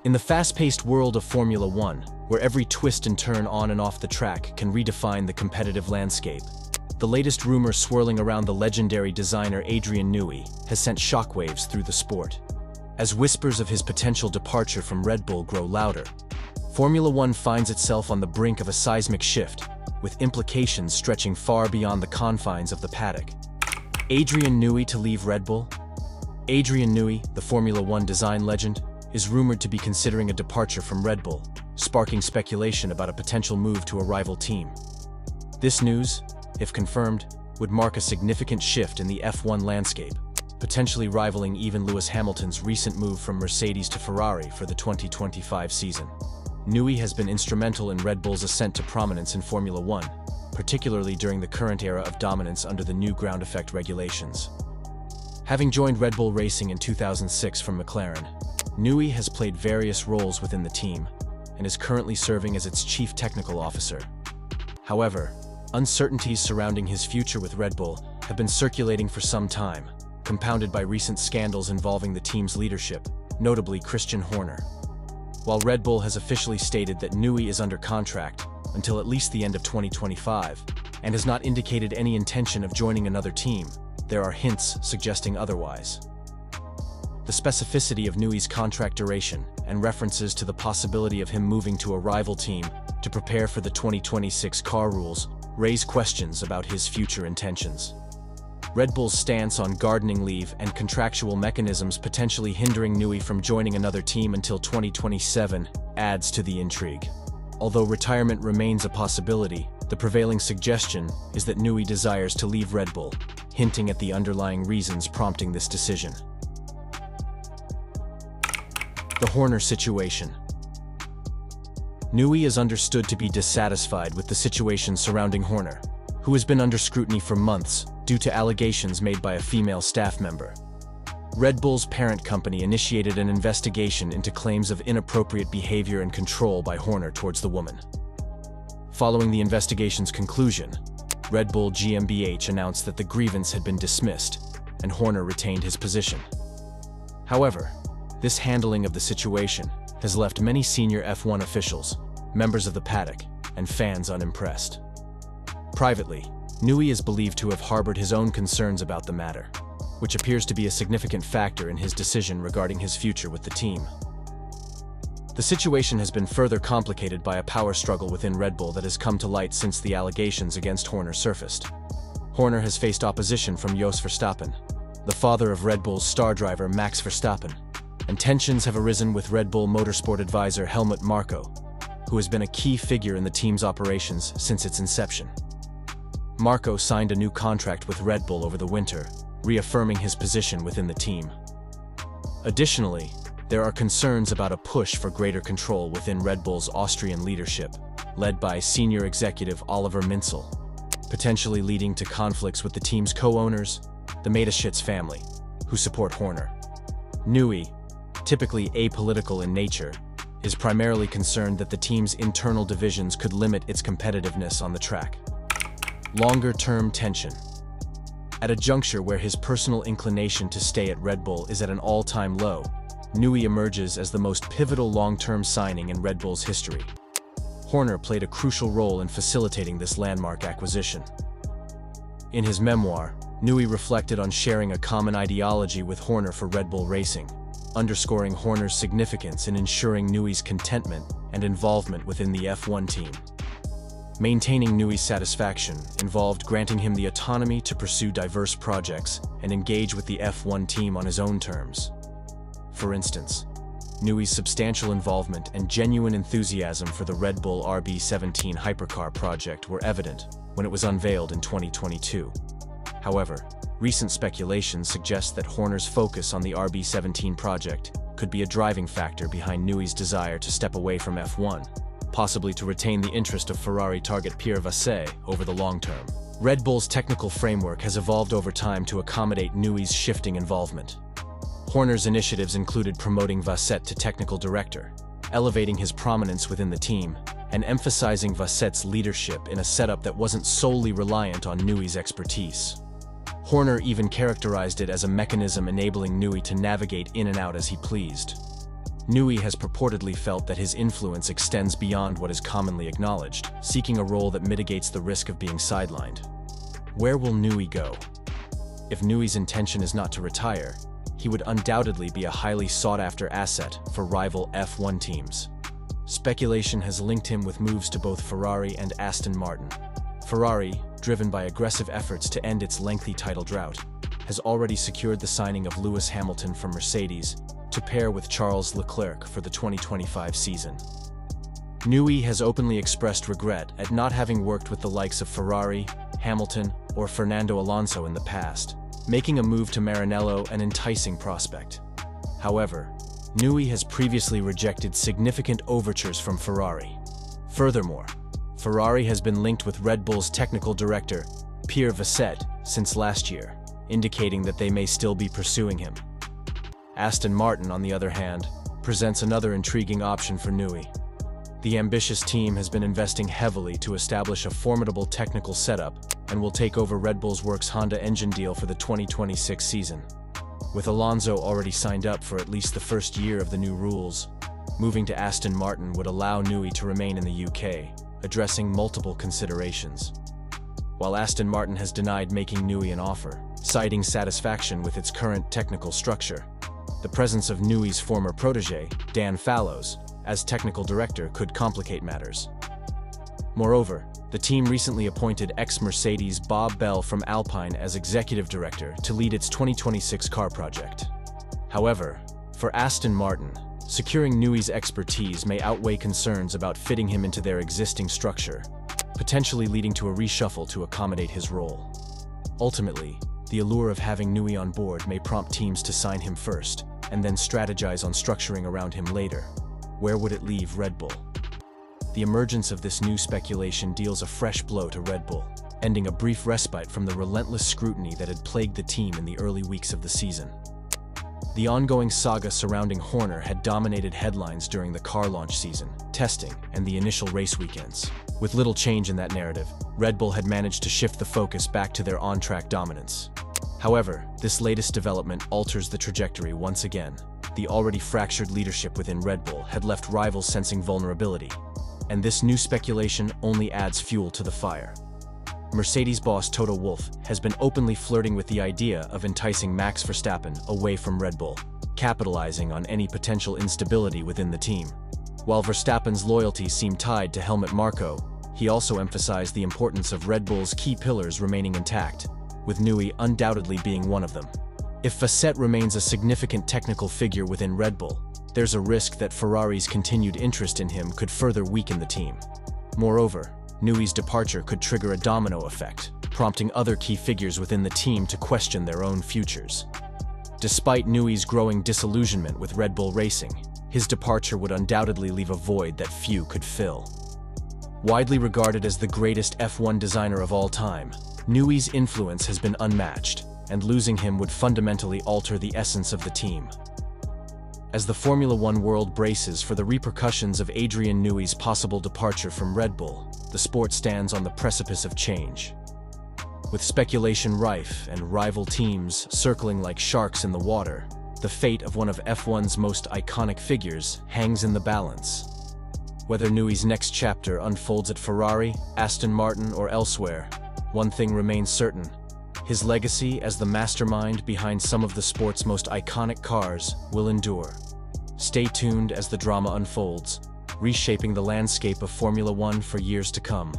In the fast-paced world of Formula One, where every twist and turn on and off the track can redefine the competitive landscape, the latest rumor swirling around the legendary designer Adrian Newey has sent shockwaves through the sport. As whispers of his potential departure from Red Bull grow louder, Formula One finds itself on the brink of a seismic shift, with implications stretching far beyond the confines of the paddock. Adrian Newey to leave Red Bull? Adrian Newey, the Formula One design legend, is rumored to be considering a departure from Red Bull, sparking speculation about a potential move to a rival team. This news, if confirmed, would mark a significant shift in the F1 landscape, potentially rivaling even Lewis Hamilton's recent move from Mercedes to Ferrari for the 2025 season. Newey has been instrumental in Red Bull's ascent to prominence in Formula One, particularly during the current era of dominance under the new ground effect regulations. Having joined Red Bull Racing in 2006 from McLaren, Newey has played various roles within the team and is currently serving as its chief technical officer. However, uncertainties surrounding his future with Red Bull have been circulating for some time, compounded by recent scandals involving the team's leadership, notably Christian Horner. While Red Bull has officially stated that Newey is under contract until at least the end of 2025 and has not indicated any intention of joining another team, there are hints suggesting otherwise. The specificity of Newey's contract duration and references to the possibility of him moving to a rival team to prepare for the 2026 car rules raise questions about his future intentions. Red Bull's stance on gardening leave and contractual mechanisms potentially hindering Newey from joining another team until 2027 adds to the intrigue. Although retirement remains a possibility, the prevailing suggestion is that Newey desires to leave Red Bull, hinting at the underlying reasons prompting this decision. The Horner situation. Newey is understood to be dissatisfied with the situation surrounding Horner, who has been under scrutiny for months due to allegations made by a female staff member. Red Bull's parent company initiated an investigation into claims of inappropriate behavior and control by Horner towards the woman. Following the investigation's conclusion, Red Bull GmbH announced that the grievance had been dismissed and Horner retained his position. However, this handling of the situation has left many senior F1 officials, members of the paddock, and fans unimpressed. Privately, Newey is believed to have harbored his own concerns about the matter, which appears to be a significant factor in his decision regarding his future with the team. The situation has been further complicated by a power struggle within Red Bull that has come to light since the allegations against Horner surfaced. Horner has faced opposition from Jos Verstappen, the father of Red Bull's star driver Max Verstappen, and tensions have arisen with Red Bull motorsport advisor Helmut Marko, who has been a key figure in the team's operations since its inception. Marko signed a new contract with Red Bull over the winter, reaffirming his position within the team. Additionally, there are concerns about a push for greater control within Red Bull's Austrian leadership, led by senior executive Oliver Minzel, potentially leading to conflicts with the team's co-owners, the Mateschitz family, who support Horner. Newey, typically apolitical in nature, is primarily concerned that the team's internal divisions could limit its competitiveness on the track. Longer-term tension. At a juncture where his personal inclination to stay at Red Bull is at an all-time low, Newey emerges as the most pivotal long-term signing in Red Bull's history. Horner played a crucial role in facilitating this landmark acquisition. In his memoir, Newey reflected on sharing a common ideology with Horner for Red Bull Racing, underscoring Horner's significance in ensuring Newey's contentment and involvement within the F1 team. Maintaining Newey's satisfaction involved granting him the autonomy to pursue diverse projects and engage with the F1 team on his own terms. For instance, Newey's substantial involvement and genuine enthusiasm for the Red Bull RB17 hypercar project were evident when it was unveiled in 2022. However, recent speculation suggests that Horner's focus on the RB17 project could be a driving factor behind Newey's desire to step away from F1, possibly to retain the interest of Ferrari target Fred Vasseur over the long term. Red Bull's technical framework has evolved over time to accommodate Newey's shifting involvement. Horner's initiatives included promoting Vasseur to technical director, elevating his prominence within the team, and emphasizing Vasseur's leadership in a setup that wasn't solely reliant on Newey's expertise. Horner even characterized it as a mechanism enabling Newey to navigate in and out as he pleased. Newey has purportedly felt that his influence extends beyond what is commonly acknowledged, seeking a role that mitigates the risk of being sidelined. Where will Newey go? If Newey's intention is not to retire, he would undoubtedly be a highly sought-after asset for rival F1 teams. Speculation has linked him with moves to both Ferrari and Aston Martin. Ferrari, driven by aggressive efforts to end its lengthy title drought, has already secured the signing of Lewis Hamilton from Mercedes to pair with Charles Leclerc for the 2025 season. Newey has openly expressed regret at not having worked with the likes of Ferrari, Hamilton, or Fernando Alonso in the past, making a move to Maranello an enticing prospect. However, Newey has previously rejected significant overtures from Ferrari. Furthermore, Ferrari has been linked with Red Bull's technical director, Fred Vasseur, since last year, indicating that they may still be pursuing him. Aston Martin, on the other hand, presents another intriguing option for Newey. The ambitious team has been investing heavily to establish a formidable technical setup and will take over Red Bull's Works Honda engine deal for the 2026 season. With Alonso already signed up for at least the first year of the new rules, moving to Aston Martin would allow Newey to remain in the UK, addressing multiple considerations. While Aston Martin has denied making Newey an offer, citing satisfaction with its current technical structure, the presence of Newey's former protege, Dan Fallows, as technical director could complicate matters. Moreover, the team recently appointed ex-Mercedes Bob Bell from Alpine as executive director to lead its 2026 car project. However, for Aston Martin, securing Newey's expertise may outweigh concerns about fitting him into their existing structure, potentially leading to a reshuffle to accommodate his role. Ultimately, the allure of having Newey on board may prompt teams to sign him first, and then strategize on structuring around him later. Where would it leave Red Bull? The emergence of this new speculation deals a fresh blow to Red Bull, ending a brief respite from the relentless scrutiny that had plagued the team in the early weeks of the season. The ongoing saga surrounding Horner had dominated headlines during the car launch season, testing, and the initial race weekends. With little change in that narrative, Red Bull had managed to shift the focus back to their on-track dominance. However, this latest development alters the trajectory once again. The already fractured leadership within Red Bull had left rivals sensing vulnerability, and this new speculation only adds fuel to the fire. Mercedes boss Toto Wolff has been openly flirting with the idea of enticing Max Verstappen away from Red Bull, capitalizing on any potential instability within the team. While Verstappen's loyalty seemed tied to Helmut Marko, he also emphasized the importance of Red Bull's key pillars remaining intact, with Newey undoubtedly being one of them. If Vasseur remains a significant technical figure within Red Bull, there's a risk that Ferrari's continued interest in him could further weaken the team. Moreover, Newey's departure could trigger a domino effect, prompting other key figures within the team to question their own futures. Despite Newey's growing disillusionment with Red Bull Racing, his departure would undoubtedly leave a void that few could fill. Widely regarded as the greatest F1 designer of all time, Newey's influence has been unmatched, and losing him would fundamentally alter the essence of the team. As the Formula One world braces for the repercussions of Adrian Newey's possible departure from Red Bull, the sport stands on the precipice of change. With speculation rife and rival teams circling like sharks in the water, the fate of one of F1's most iconic figures hangs in the balance. Whether Newey's next chapter unfolds at Ferrari, Aston Martin, or elsewhere, one thing remains certain: his legacy as the mastermind behind some of the sport's most iconic cars will endure. Stay tuned as the drama unfolds, reshaping the landscape of Formula One for years to come.